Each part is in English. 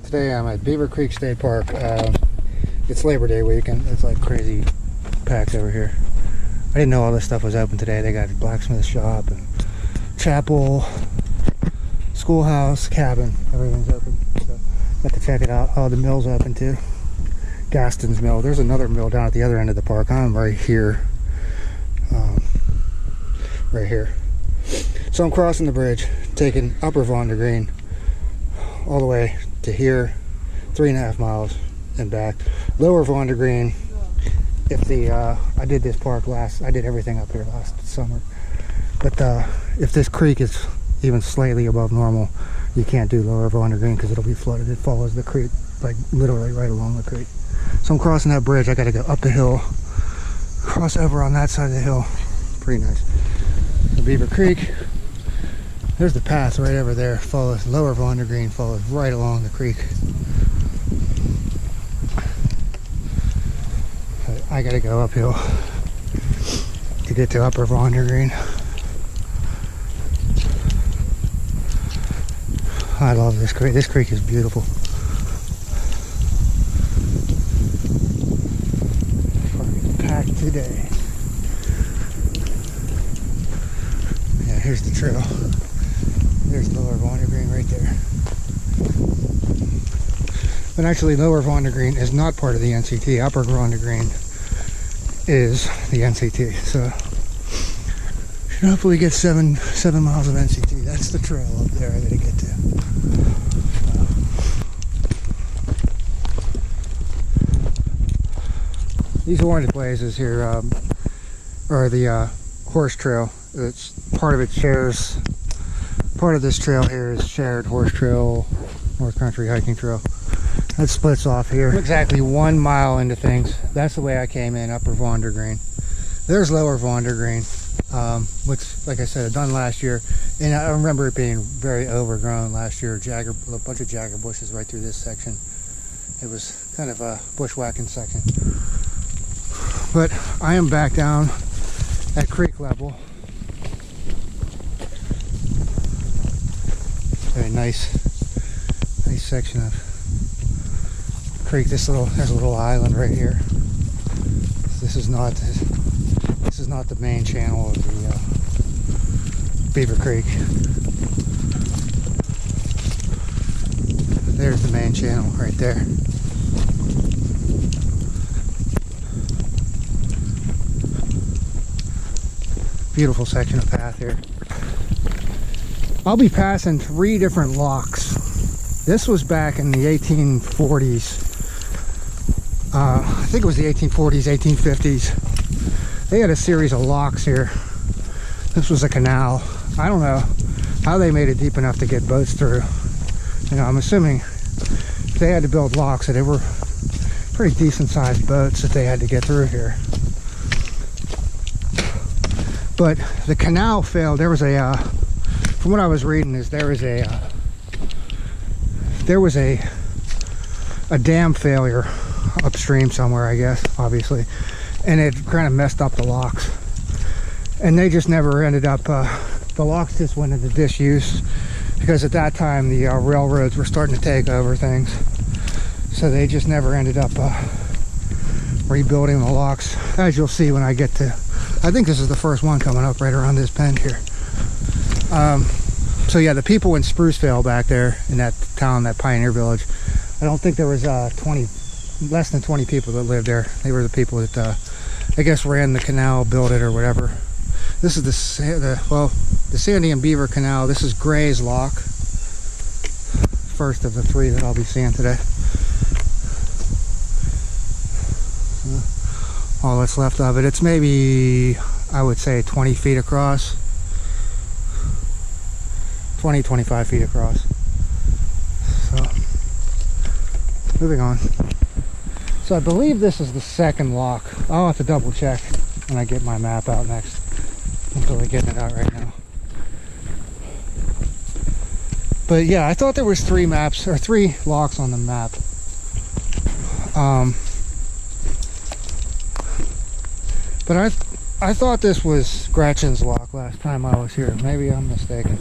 Today I'm at Beaver Creek State Park. It's Labor Day weekend. It's like crazy packs over here. I didn't know all this stuff was open today. They got a blacksmith shop and chapel, schoolhouse, cabin. Everything's open. So got to check it out. Oh, the mill's open too. Gaston's Mill. There's another mill down at the other end of the park. I'm right here. Right here. So I'm crossing the bridge, taking Upper Vondergreen all the way to here, 3.5 miles and back. Lower Vondergreen, if the I did this park I did everything up here last summer, but if this creek is even slightly above normal, you can't do Lower Vondergreen because it'll be flooded. It follows the creek, like literally right along the creek. So I'm crossing that bridge. I got to go up the hill, cross over on that side of the hill. Pretty nice. The Beaver Creek. There's the path right over there. Follows Lower Vondergreen, follows right along the creek. I gotta go uphill to get to Upper Vondergreen. I love this creek. This creek is beautiful. Packed today. Yeah, here's the trail. There's Lower Vondergreen right there. But actually, Lower Vondergreen is not part of the NCT. Upper Vondergreen is the NCT. So, should hopefully get seven miles of NCT. That's the trail up there I gotta get to. These orange blazes here are the horse trail. It's part of it shares. Part of this trail here is shared horse trail, North Country hiking trail. That splits off here. Exactly 1 mile into things. That's the way I came in, Upper Vondergreen. There's Lower Vondergreen, which, like I said, I done last year, and I remember it being very overgrown last year. A bunch of jagger bushes right through this section. It was kind of a bushwhacking section. But I am back down at creek level. Very nice section of creek. There's a little island right here. This is not the main channel of the Beaver Creek. There's the main channel right there. Beautiful section of path here. I'll be passing 3 different locks. This was back in the 1840s. I think it was the 1840s, 1850s. They had a series of locks here. This was a canal. I don't know how they made it deep enough to get boats through. You know, I'm assuming if they had to build locks, that they were pretty decent sized boats that they had to get through here. But the canal failed. There was a from what I was reading, is there was a dam failure upstream somewhere, I guess, obviously, and it kind of messed up the locks, and they just never ended up. The locks just went into disuse because at that time the railroads were starting to take over things, so they just never ended up rebuilding the locks. As you'll see when I get to, I think this is the first one coming up right around this bend here. So yeah, the people in Spruceville back there in that town, that pioneer village, I don't think there was less than 20 people that lived there. They were the people that I guess ran the canal, built it or whatever. This is the Sandy and Beaver Canal. This is Gray's Lock, first of the 3 that I'll be seeing today. All that's left of it. It's maybe, I would say, 20 feet across. 20-25 feet across. So, moving on. So I believe this is the second lock. I'll have to double check when I get my map out next. I'm totally getting it out right now. But yeah, I thought there was 3 maps or 3 locks on the map. But I thought this was Gretchen's lock last time I was here. Maybe I'm mistaken.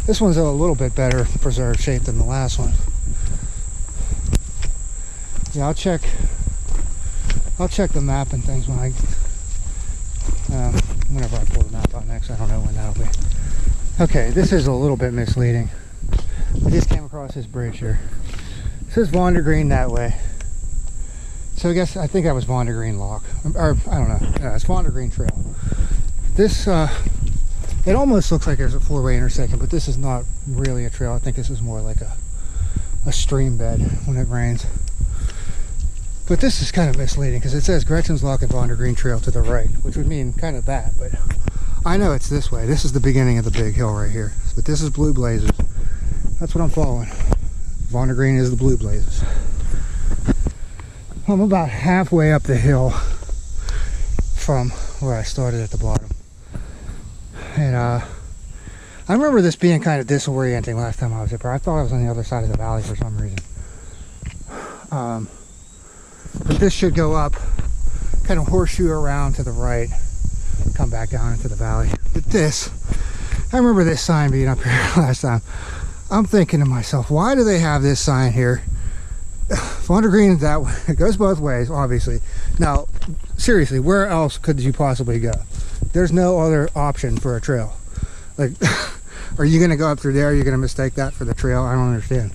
This one's a little bit better preserved shape than the last one. Yeah, I'll check the map and things when whenever I pull the map out next. I don't know when that'll be. Okay, this is a little bit misleading. I just came across this bridge here. It says Vondergreen that way. So I think that was Vondergreen Lock. Or, I don't know. Yeah, it's Vondergreen Trail. This, it almost looks like there's a four-way intersection, but this is not really a trail. I think this is more like a stream bed when it rains. But this is kind of misleading because it says Gretchen's Lock and Vondergreen Trail to the right, which would mean kind of that, but I know it's this way. This is the beginning of the big hill right here. But this is Blue Blazes. That's what I'm following. Vondergreen is the Blue Blazes. I'm about halfway up the hill from where I started at the bottom. And I remember this being kind of disorienting last time I was up there. I thought I was on the other side of the valley for some reason. But this should go up, kind of horseshoe around to the right, come back down into the valley. But this, I remember this sign being up here last time. I'm thinking to myself, why do they have this sign here? Vondergreen is that way. It goes both ways, obviously. Now, seriously, where else could you possibly go? There's no other option for a trail. Like, are you going to go up through there? Are you going to mistake that for the trail? I don't understand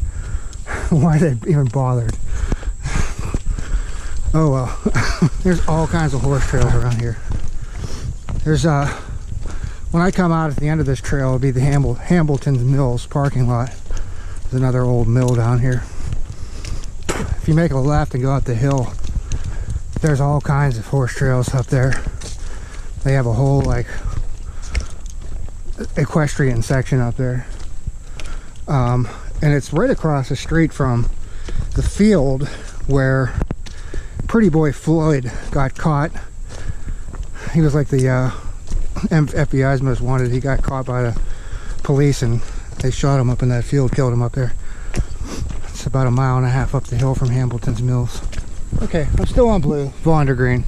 why they even bothered. Oh well. There's all kinds of horse trails around here. There's when I come out at the end of this trail, it'll be the Hambleton's Mills parking lot. There's another old mill down here. If you make a left and go up the hill, there's all kinds of horse trails up there. They have a whole like equestrian section up there. And it's right across the street from the field where Pretty Boy Floyd got caught. He was like the FBI's most wanted. He got caught by the police and they shot him up in that field, killed him up there. It's about 1.5 miles up the hill from Hambleton's Mills. Okay, I'm still on Blue, Vondergreen.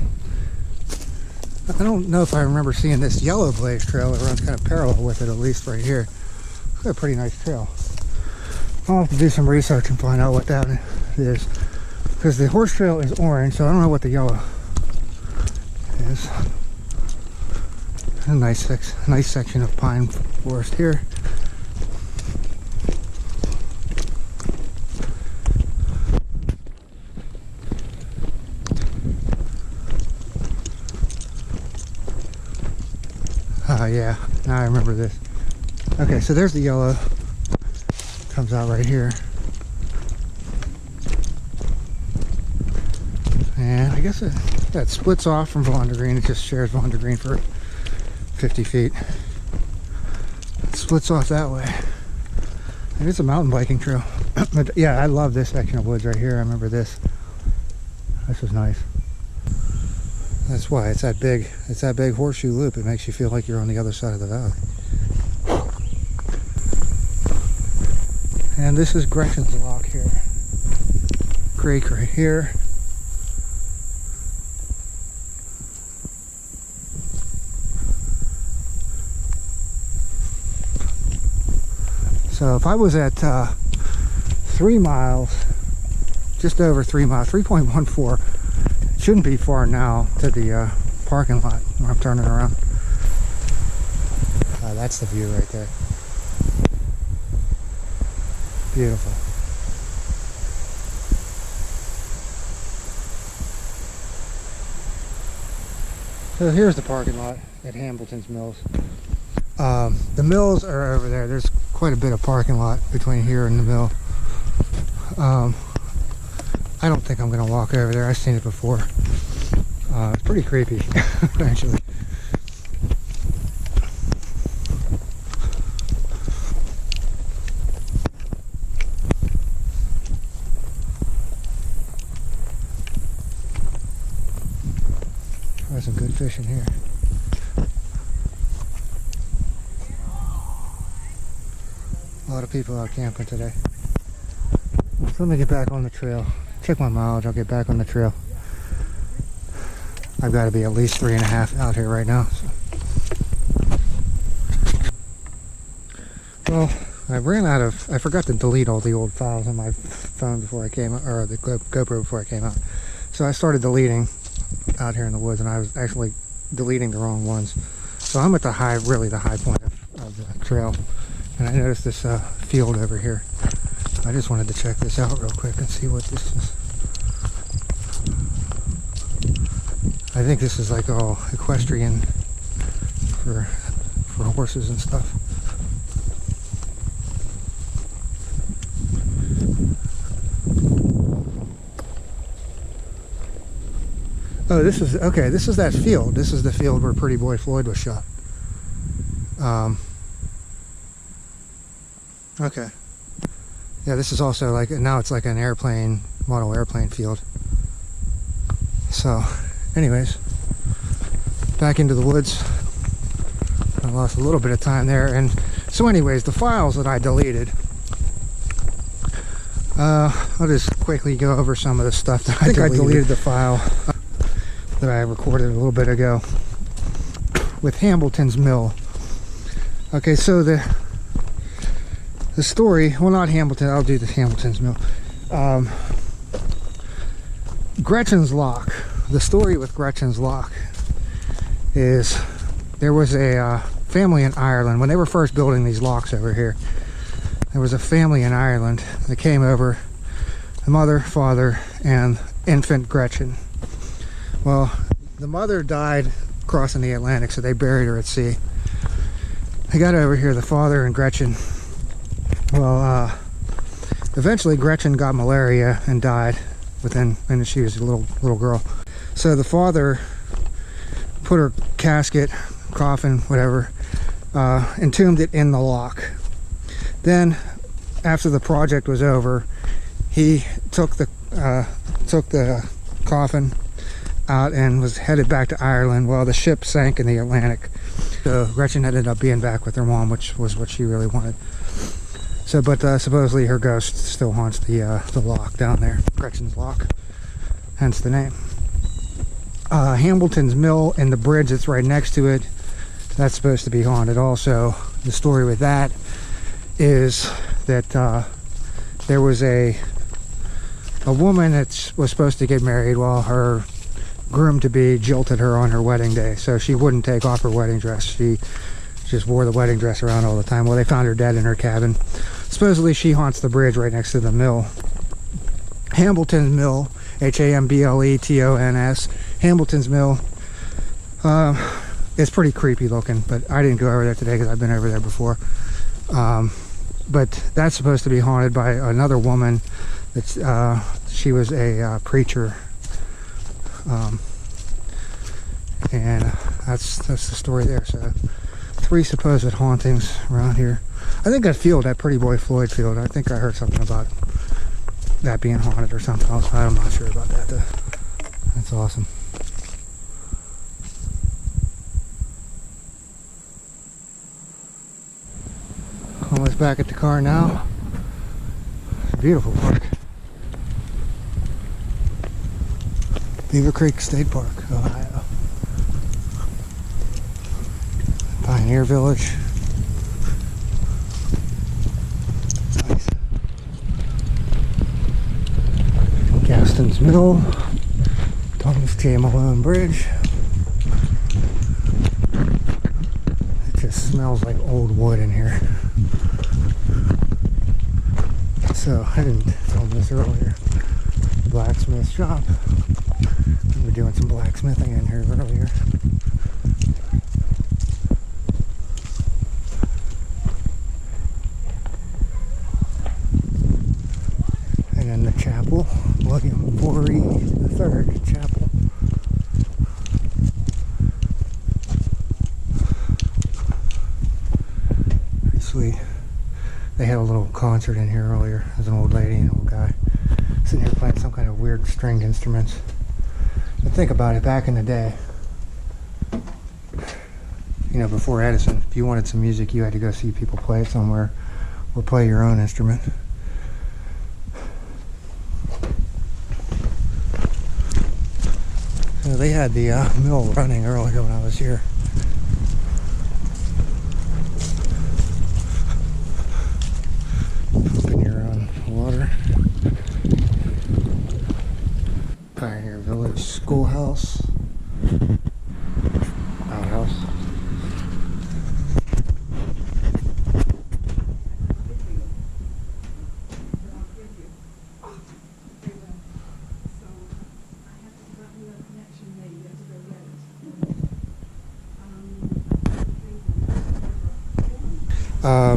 I don't know if I remember seeing this yellow blaze trail that runs kind of parallel with it, at least right here. It's a pretty nice trail. I'll have to do some research and find out what that is. Because the horse trail is orange, so I don't know what the yellow is. A nice section of pine forest here. Yeah, now I remember this. Okay, so there's the yellow. Comes out right here. And I guess that splits off from Vondergreen. It just shares Vondergreen for 50 feet. It splits off that way. And it's a mountain biking trail. But yeah, I love this section of woods right here. I remember this. This was nice. That's why it's that big horseshoe loop. It makes you feel like you're on the other side of the valley. And this is Gretchen's Lock here. Creek right here. So if I was at 3 miles, just over 3 miles, 3.14, it shouldn't be far now to the parking lot where I'm turning around. That's the view right there. Beautiful. So here's the parking lot at Hambleton's Mills. The mills are over there. There's quite a bit of parking lot between here and the mill. I don't think I'm going to walk over there. I've seen it before. It's pretty creepy, actually. There's some good fish in here. A lot of people out camping today. So let me get back on the trail. Check my mileage, I'll get back on the trail. I've got to be at least 3.5 out here right now. So. Well, I forgot to delete all the old files on my phone before I came, or the GoPro before I came out. So I started deleting out here in the woods, and I was actually deleting the wrong ones. So I'm at the high point of the trail, and I noticed this field over here. I just wanted to check this out real quick and see what this is. I think this is like all equestrian for horses and stuff. Oh, this is okay. This is that field. This is the field where Pretty Boy Floyd was shot. Okay. Yeah, this is also like, now it's like an airplane, model airplane field. So, anyways, back into the woods. I lost a little bit of time there, and so anyways, the files that I deleted, I'll just quickly go over some of the stuff that I deleted the file that I recorded a little bit ago with Hambleton's Mill. Okay, so the story, well, not Hambleton, I'll do the Hambleton's Mill. Gretchen's Lock. The story with Gretchen's Lock is there was a family in Ireland when they were first building these locks over here. There was a family in Ireland that came over, the mother, father, and infant Gretchen. Well, the mother died crossing the Atlantic, so they buried her at sea. They got over here, the father and Gretchen. Well, eventually Gretchen got malaria and died when she was a little girl. So the father put her casket, coffin, whatever, entombed it in the lock. Then, after the project was over, he took the coffin out and was headed back to Ireland while the ship sank in the Atlantic. So Gretchen ended up being back with her mom, which was what she really wanted. So, but supposedly her ghost still haunts the lock down there, Gretchen's Lock, hence the name. Hambleton's Mill and the bridge that's right next to it, that's supposed to be haunted also. The story with that is that there was a woman that was supposed to get married while her groom-to-be jilted her on her wedding day, so she wouldn't take off her wedding dress. She just wore the wedding dress around all the time. Well, they found her dead in her cabin. Supposedly she haunts the bridge right next to the mill. Hambleton's Mill, Hambletons. Hambleton's Mill. It's pretty creepy looking, but I didn't go over there today because I've been over there before. But that's supposed to be haunted by another woman. She was a preacher. And that's the story there. So 3 supposed hauntings around here. I think that field, that Pretty Boy Floyd field, I think I heard something about that being haunted or something else. I'm not sure about that though. That's awesome. Almost back at the car now. It's a beautiful park. Beaver Creek State Park, Ohio. Pioneer Village. Nice. Gaston's Mill. Thomas J. Malone Bridge. It just smells like old wood in here. So, I didn't film this earlier. Blacksmith shop. We were doing some blacksmithing in here earlier. And then the chapel, William Borey III Chapel. Pretty sweet. They had a little concert in here earlier. There's an old lady and an old guy sitting here playing some kind of weird stringed instruments. But think about it, back in the day, you know, before Edison, if you wanted some music, you had to go see people play it somewhere or play your own instrument. So they had the mill running earlier when I was here. outhouse.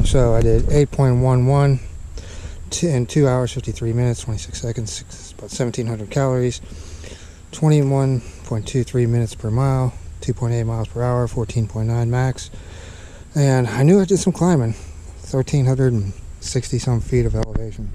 So I did 8.11 in 2 hours 53 minutes 26 seconds, about 1,700 calories, 21.23 minutes per mile, 2.8 miles per hour, 14.9 max. And I knew I did some climbing, 1,360 some feet of elevation.